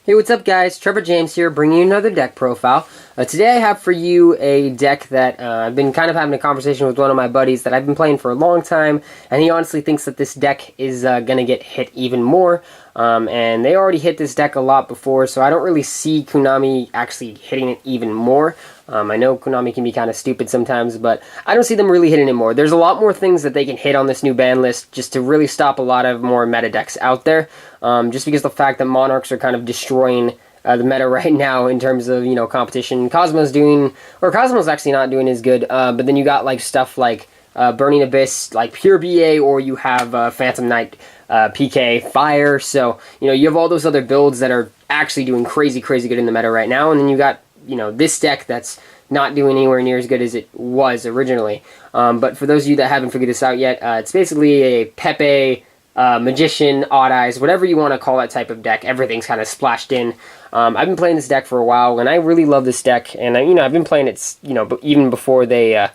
Hey, what's up guys? Trevor James here, bringing you another deck profile. Today I have for you a deck that I've been kind of having a conversation with one of my buddies that I've been playing for a long time, and he honestly thinks that this deck is going to get hit even more. And they already hit this deck a lot before, so I don't really see Konami actually hitting it even more. I know Konami can be kind of stupid sometimes, but I don't see them really hitting it more. There's a lot more things that they can hit on this new ban list just to really stop a lot of more meta decks out there. Just because the fact that Monarchs are kind of destroying the meta right now in terms of, you know, competition. Cosmo's actually not doing as good, but then you got like stuff like Burning Abyss, like pure BA, or you have Phantom Knight PK Fire. So, you know, you have all those other builds that are actually doing crazy good in the meta right now, and then you got, you know, this deck that's not doing anywhere near as good as it was originally. But for those of you that haven't figured this out yet, it's basically a Pepe, Magician, Odd Eyes, whatever you want to call that type of deck. Everything's kind of splashed in. I've been playing this deck for a while, and I really love this deck. And I've been playing it, even before they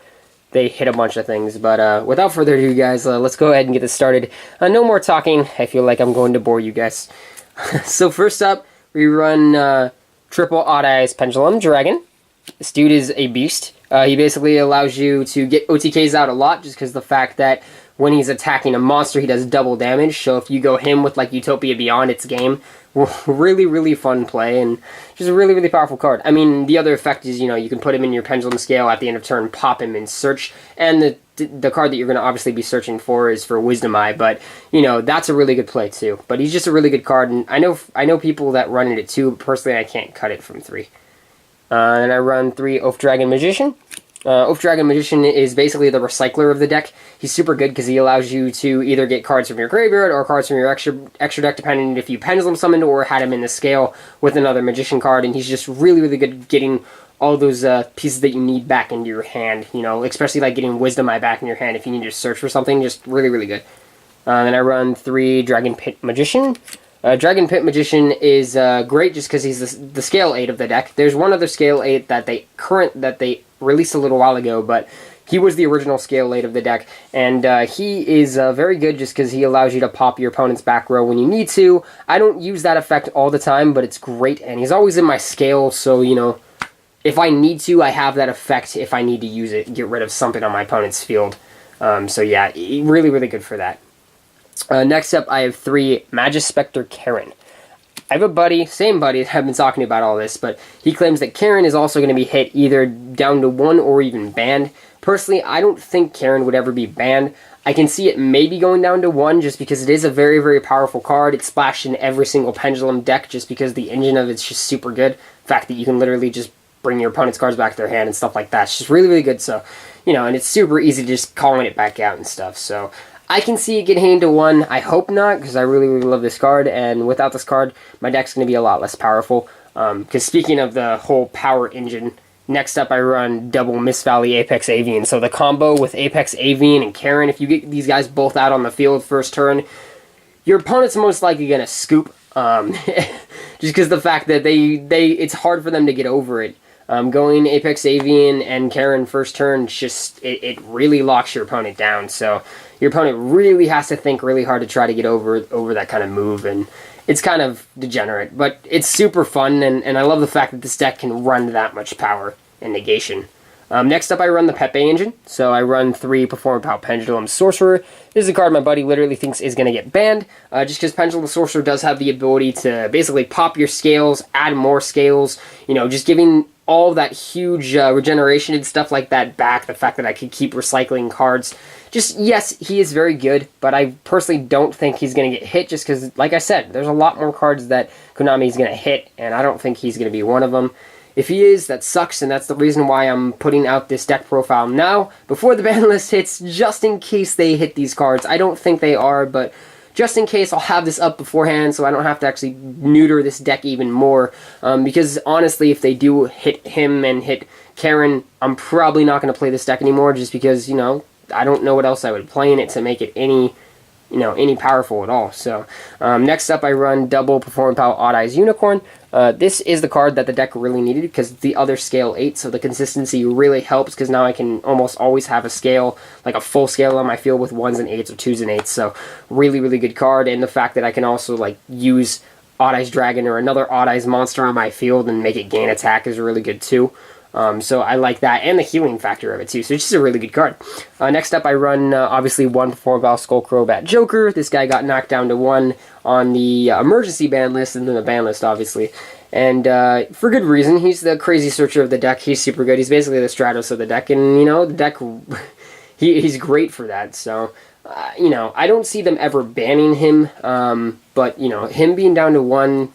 hit a bunch of things. But without further ado, guys, let's go ahead and get this started. No more talking. I feel like I'm going to bore you guys. So first up, we run triple Odd Eyes Pendulum Dragon. This dude is a beast. He basically allows you to get OTKs out a lot, just because the fact that when he's attacking a monster, he does double damage. So if you go him with like Utopia Beyond, it's game. Really fun play, and just a really powerful card. I mean, the other effect is, you can put him in your Pendulum scale at the end of turn, pop him in search, and the card that you're going to obviously be searching for is for Wisdom Eye, but, that's a really good play too. But he's just a really good card, and I know people that run it at 2, but personally I can't cut it from 3. And I run 3 Oath Dragon Magician. Oath Dragon Magician is basically the recycler of the deck. He's super good because he allows you to either get cards from your graveyard or cards from your extra deck, depending if you Pendulum summoned or had him in the scale with another Magician card, and he's just really good at getting all those pieces that you need back into your hand, especially like getting Wisdom Eye back in your hand if you need to search for something. Just really good. Then I run 3 Dragon Pit Magician. Dragon Pit Magician is great just because he's the scale 8 of the deck. There's one other scale 8 that they released a little while ago, but he was the original scale 8 of the deck, and he is very good just because he allows you to pop your opponent's back row when you need to. I don't use that effect all the time, but it's great, and he's always in my scale, so, if I need to, I have that effect if I need to use it, get rid of something on my opponent's field. So yeah, really good for that. Next up, I have 3 Magis Specter Karen. I have a buddy, same buddy, that I've been talking about all this, but he claims that Karen is also going to be hit either down to 1 or even banned. Personally, I don't think Karen would ever be banned. I can see it maybe going down to 1 just because it is a very powerful card. It's splashed in every single Pendulum deck just because the engine of it's just super good. The fact that you can literally just bring your opponent's cards back to their hand and stuff like that. It's just really good. So, and it's super easy to just calling it back out and stuff. So I can see it getting into 1. I hope not, because I really love this card, and without this card, my deck's going to be a lot less powerful. Because speaking of the whole power engine, next up I run double Miss Valley Apex Avian. So the combo with Apex Avian and Karen, if you get these guys both out on the field first turn, your opponent's most likely going to scoop. Just because the fact that it's hard for them to get over it. Going Apex Avian and Karen first turn, it really locks your opponent down. So your opponent really has to think really hard to try to get over that kind of move, and it's kind of degenerate, but it's super fun, and I love the fact that this deck can run that much power and negation. Next up, I run the Pepe engine. So I run 3 Perform Power Pendulum Sorcerer. This is a card my buddy literally thinks is going to get banned, just because Pendulum Sorcerer does have the ability to basically pop your scales, add more scales, just giving all that huge regeneration and stuff like that back. The fact that I could keep recycling cards. Just, yes, he is very good, but I personally don't think he's going to get hit just because, like I said, there's a lot more cards that Konami is going to hit, and I don't think he's going to be one of them. If he is, that sucks, and that's the reason why I'm putting out this deck profile now, before the ban list hits, just in case they hit these cards. I don't think they are, but just in case, I'll have this up beforehand so I don't have to actually neuter this deck even more. Because honestly, if they do hit him and hit Karen, I'm probably not going to play this deck anymore just because, I don't know what else I would play in it to make it any powerful at all. So, next up I run double Perform Power Odd Eyes Unicorn. This is the card that the deck really needed because the other scale 8, so the consistency really helps because now I can almost always have a scale, like a full scale on my field with 1s and 8s or 2s and 8s. So really good card, and the fact that I can also like use Odd Eyes Dragon or another Odd Eyes monster on my field and make it gain attack is really good too. So I like that, and the healing factor of it too. So it's just a really good card. Next up, I run obviously 1 4-Ball Skullcrow Bat Joker. This guy got knocked down to 1 on the emergency ban list and then the ban list, obviously. And for good reason. He's the crazy searcher of the deck. He's super good. He's basically the Stratos of the deck, and you know the deck. he's great for that. So you know, I don't see them ever banning him. But you know, him being down to 1.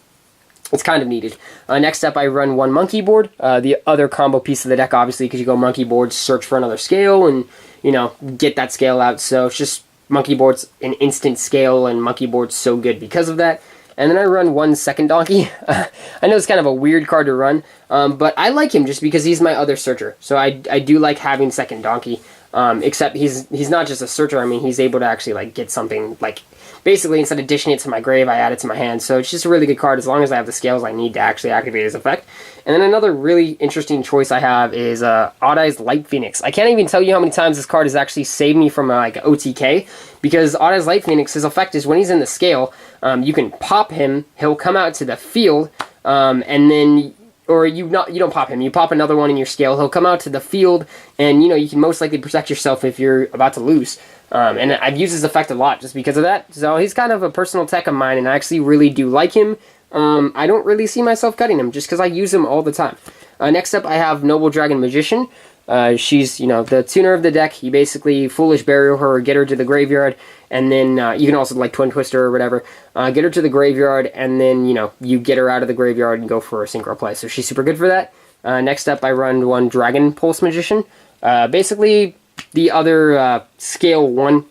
It's kind of needed. Next up, I run 1 Monkey Board. The other combo piece of the deck, obviously, because you go Monkey Board, search for another scale, and, you know, get that scale out. So it's just Monkey Board's an instant scale, and Monkey Board's so good because of that. And then I run 1 Second Donkey. I know it's kind of a weird card to run, but I like him just because he's my other searcher. So I do like having Second Donkey, except he's not just a searcher. I mean, he's able to actually, like, get something, like, basically, instead of dishing it to my grave, I add it to my hand. So it's just a really good card as long as I have the scales I need to actually activate his effect. And then another really interesting choice I have is Odd Eyes Light Phoenix. I can't even tell you how many times this card has actually saved me from like OTK, because Odd Eyes Light Phoenix, his effect is when he's in the scale, you can pop him, he'll come out to the field, and then... Or you don't pop him, you pop another one in your scale, he'll come out to the field, and you know, you can most likely protect yourself if you're about to lose. And I've used his effect a lot just because of that. So he's kind of a personal tech of mine, and I actually really do like him. I don't really see myself cutting him just because I use him all the time. Next up, I have Noble Dragon Magician. She's, you know, the tuner of the deck. You basically Foolish Burial her or get her to the graveyard, and then you can also, like, Twin Twister or whatever. Get her to the graveyard, and then, you know, you get her out of the graveyard and go for a synchro play. So she's super good for that. Next up, I run 1 Dragon Pulse Magician. Basically, the other scale 1.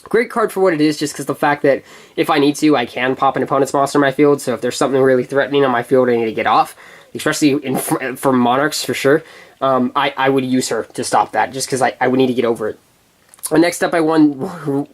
Great card for what it is, just because the fact that if I need to, I can pop an opponent's monster in my field. So if there's something really threatening on my field I need to get off, especially for Monarchs for sure, I would use her to stop that, just because I would need to get over it. Next up, I run 1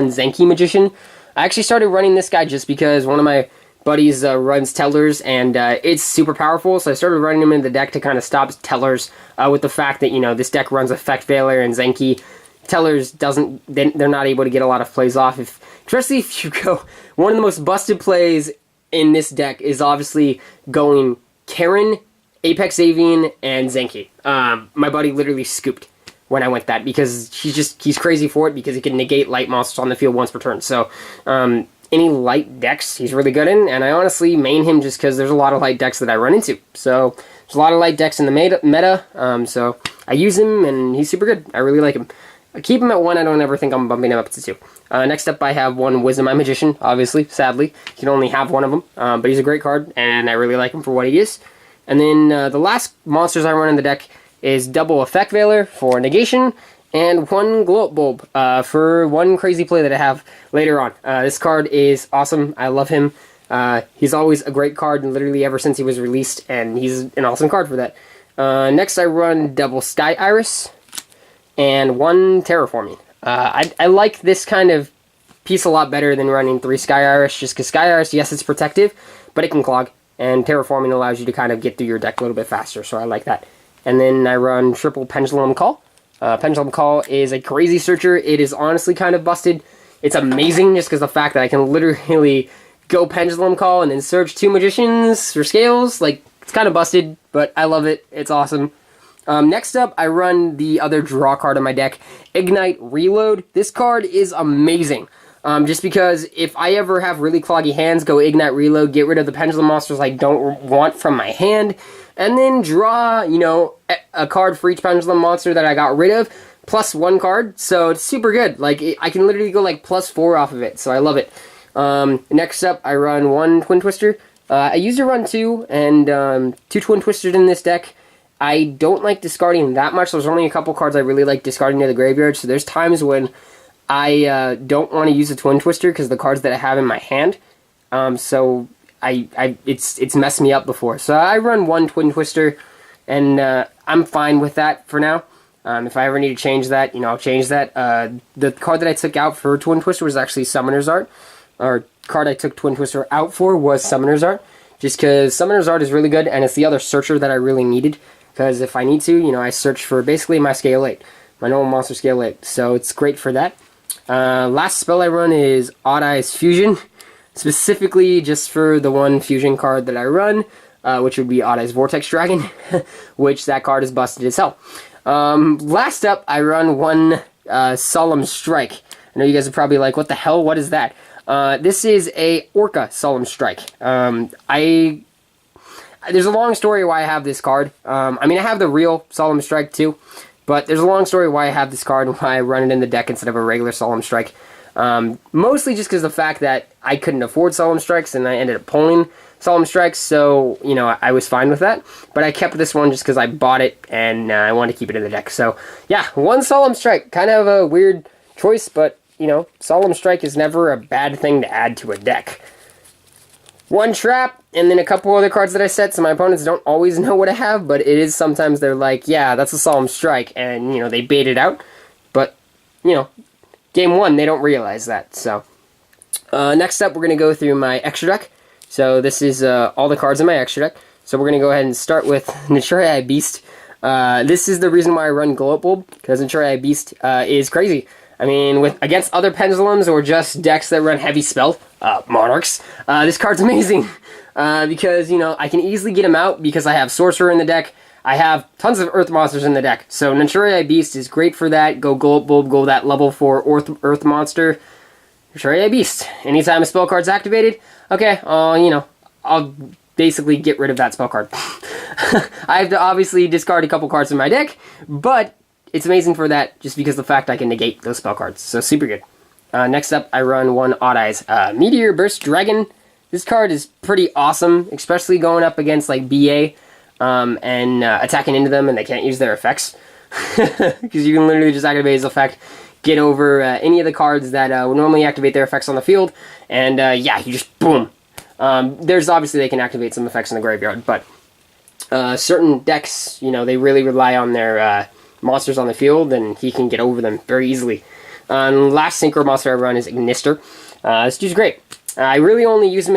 Zenki Magician. I actually started running this guy just because one of my buddies runs Tellers, and it's super powerful, so I started running him in the deck to kind of stop Tellers, with the fact that, you know, this deck runs Effect Failure, and Zenki Tellers they're not able to get a lot of plays off. Especially if you go, one of the most busted plays in this deck is obviously going Karen, Apex Avian, and Zenki. My buddy literally scooped when I went that, because he's crazy for it, because he can negate light monsters on the field once per turn. So, any light decks he's really good in, and I honestly main him just because there's a lot of light decks that I run into. So, there's a lot of light decks in the meta, so I use him, and he's super good. I really like him. I keep him at 1, I don't ever think I'm bumping him up to 2. Next up, I have 1 Wisdom Eye Magician, obviously, sadly. You can only have 1 of them, but he's a great card, and I really like him for what he is. And then the last monsters I run in the deck is double Effect Veiler for negation, and 1 Glow Up Bulb for 1 crazy play that I have later on. This card is awesome. I love him. He's always a great card, literally ever since he was released, and he's an awesome card for that. Next, I run double Sky Iris and 1 Terraforming. I like this kind of piece a lot better than running 3 Sky Iris, just because Sky Iris, yes, it's protective, but it can clog, and Terraforming allows you to kind of get through your deck a little bit faster, so I like that. And then I run triple Pendulum Call. Pendulum Call is a crazy searcher. It is honestly kind of busted. It's amazing just because the fact that I can literally go Pendulum Call and then search 2 Magicians for scales. Like, it's kind of busted, but I love it. It's awesome. Next up, I run the other draw card in my deck, Ignite Reload. This card is amazing. Just because if I ever have really cloggy hands, go Ignite Reload, get rid of the Pendulum monsters I don't want from my hand, and then draw, you know, a card for each Pendulum monster that I got rid of, plus 1 card, so it's super good. Like, I can literally go, like, +4 off of it, so I love it. Next up, I run 1 Twin Twister. I used to run 2, and 2 Twin Twisters in this deck. I don't like discarding that much. There's only a couple cards I really like discarding to the graveyard, so there's times when I don't want to use a Twin Twister because the cards that I have in my hand. So it's messed me up before. So I run 1 Twin Twister, and I'm fine with that for now. If I ever need to change that, you know, I'll change that. The card that I took out for Twin Twister was actually Summoner's Art. Or card I took Twin Twister out for was Summoner's Art. Just because Summoner's Art is really good, and it's the other searcher that I really needed. Because if I need to, you know, I search for basically my scale 8. My normal monster scale 8. So it's great for that. Last spell I run is Odd Eyes Fusion. specifically just for the one fusion card that I run, which would be Odd Eyes Vortex Dragon, which that card is busted as hell. Last up, I run one Solemn Strike. I know you guys are probably like, what the hell, what is that? This is a Orca Solemn Strike. There's a long story why I have this card. I mean, I have the real Solemn Strike too, but there's a long story why I have this card and why I run it in the deck instead of a regular Solemn Strike. Mostly just because of the fact that I couldn't afford Solemn Strikes and I ended up pulling Solemn Strikes, so, you know, I was fine with that. But I kept this one just because I bought it and I wanted to keep it in the deck. So, yeah, one Solemn Strike. Kind of a weird choice, but, you know, Solemn Strike is never a bad thing to add to a deck. One Trap, and then a couple other cards that I set, so my opponents don't always know what I have, but it is sometimes they're like, yeah, that's a Solemn Strike, and, you know, they bait it out. But, you know, game one, they don't realize that, so. Next up, we're going to go through my extra deck. So this is all the cards in my extra deck. So we're going to go ahead and start with Naturai Beast. This is the reason why I run Glow Up Bulb, because Naturai Beast is crazy. I mean, against other Pendulums or just decks that run heavy spell, Monarchs, this card's amazing. Because, you know, I can easily get him out because I have Sorcerer in the deck. I have tons of Earth monsters in the deck. So Naturai Beast is great for that. Go Glow Up Bulb, go that level 4 Earth monster. Naturai Beast. Anytime a spell card's activated, okay, you know, I'll basically get rid of that spell card. I have to obviously discard a couple cards in my deck, but it's amazing for that just because of the fact I can negate those spell cards. So super good. Next up, I run one Odd Eyes Meteor Burst Dragon. This card is pretty awesome, especially going up against like BA and attacking into them and they can't use their effects. Because you can literally just activate his effect, get over any of the cards that would normally activate their effects on the field, and yeah, you just boom. There's obviously they can activate some effects in the graveyard, but certain decks, you know, they really rely on their monsters on the field, and he can get over them very easily. Last synchro monster I run is Ignister. This dude's great. I really only use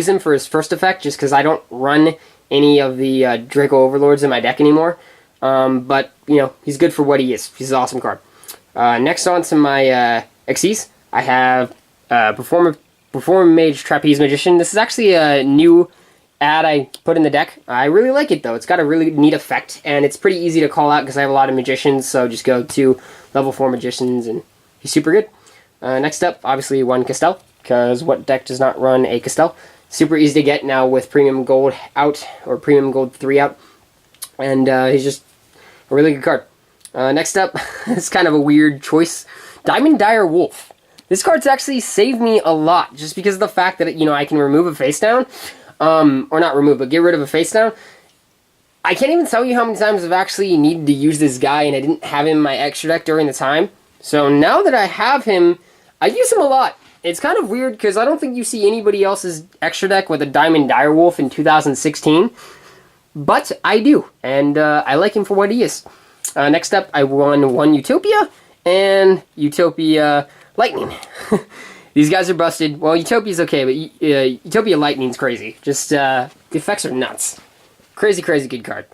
him for his first effect, just because I don't run any of the Draco Overlords in my deck anymore. But, you know, he's good for what he is. He's an awesome card. Next on to my Xyz, I have Perform Mage Trapeze Magician. This is actually a new ad I put in the deck. I really like it though. It's got a really neat effect, and it's pretty easy to call out because I have a lot of magicians, so just go to level 4 magicians, and he's super good. Next up, obviously one Castell, because what deck does not run a Castell? Super easy to get now with Premium Gold out, or Premium Gold 3 out, and he's just a really good card. Next up, it's kind of a weird choice, Diamond Direwolf. This card's actually saved me a lot, just because of the fact that, you know, I can remove a face down, or not remove, but get rid of a face down. I can't even tell you how many times I've actually needed to use this guy, and I didn't have him in my extra deck during the time. So now that I have him, I use him a lot. It's kind of weird, because I don't think you see anybody else's extra deck with a Diamond Direwolf in 2016, but I do, and I like him for what he is. Next up, I won one Utopia, and Utopia Lightning. These guys are busted. Well, Utopia's okay, but Utopia Lightning's crazy. Just, the effects are nuts. Crazy, crazy good card.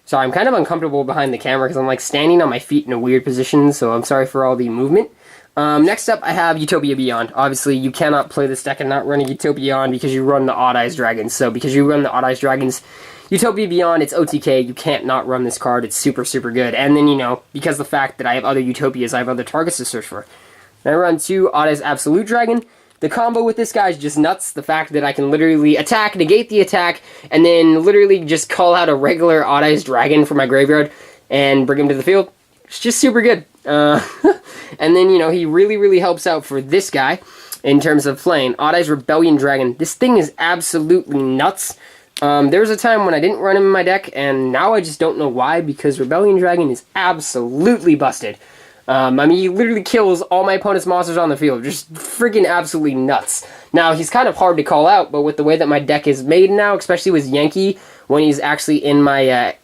So I'm kind of uncomfortable behind the camera because I'm, like, standing on my feet in a weird position, so I'm sorry for all the movement. Next up, I have Utopia Beyond. Obviously, you cannot play this deck and not run a Utopia Beyond because you run the Odd Eyes Dragons. So, because you run the Odd Eyes Dragons, Utopia Beyond, it's OTK. You can't not run this card. It's super, super good. And then, you know, because of the fact that I have other Utopias, I have other targets to search for. And I run two Odd Eyes Absolute Dragon. The combo with this guy is just nuts. The fact that I can literally attack, negate the attack, and then literally just call out a regular Odd Eyes Dragon from my graveyard and bring him to the field. It's just super good. And then, you know, he really, really helps out for this guy in terms of playing. Odd Eyes Rebellion Dragon. This thing is absolutely nuts. There was a time when I didn't run him in my deck, and now I just don't know why, because Rebellion Dragon is absolutely busted. I mean, he literally kills all my opponent's monsters on the field. Just freaking absolutely nuts. Now, he's kind of hard to call out, but with the way that my deck is made now, especially with Zenki, when he's actually in my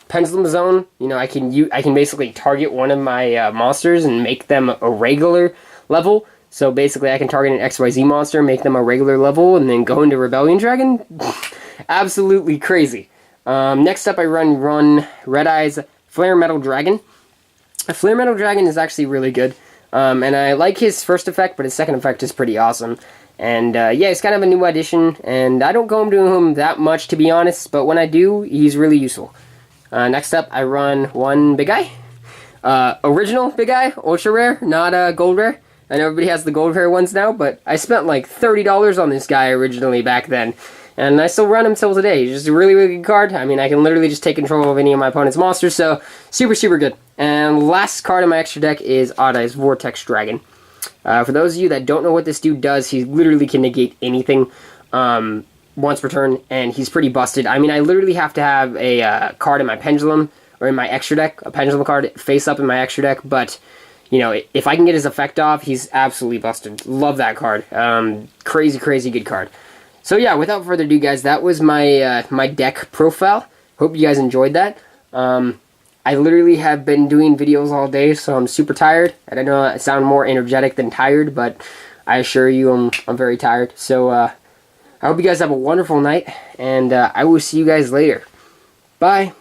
Pendulum zone, you know, I can basically target one of my monsters and make them a regular level. So basically, I can target an XYZ monster, make them a regular level, and then go into Rebellion Dragon. Absolutely crazy. Next up, I run Red Eyes Flare Metal Dragon. Flare Metal Dragon is actually really good, and I like his first effect, but his second effect is pretty awesome. And yeah, he's kind of a new addition, and I don't go to him that much, to be honest, but when I do, he's really useful. Next up, I run one big guy. Original big guy, ultra rare, not gold rare. I know everybody has the gold rare ones now, but I spent like $30 on this guy originally back then. And I still run him till today. He's just a really, really good card. I mean, I can literally just take control of any of my opponent's monsters, so super, super good. And last card in my extra deck is Odd Eye's Vortex Dragon. For those of you that don't know what this dude does, he literally can negate anything once per turn, and he's pretty busted. I mean, I literally have to have a card in my Pendulum, or in my extra deck, a Pendulum card face up in my extra deck, but, you know, if I can get his effect off, he's absolutely busted. Love that card. Crazy, crazy good card. So yeah, without further ado, guys, that was my my deck profile. Hope you guys enjoyed that. I literally have been doing videos all day, so I'm super tired. And I know I sound more energetic than tired, but I assure you I'm very tired. So I hope you guys have a wonderful night, and I will see you guys later. Bye.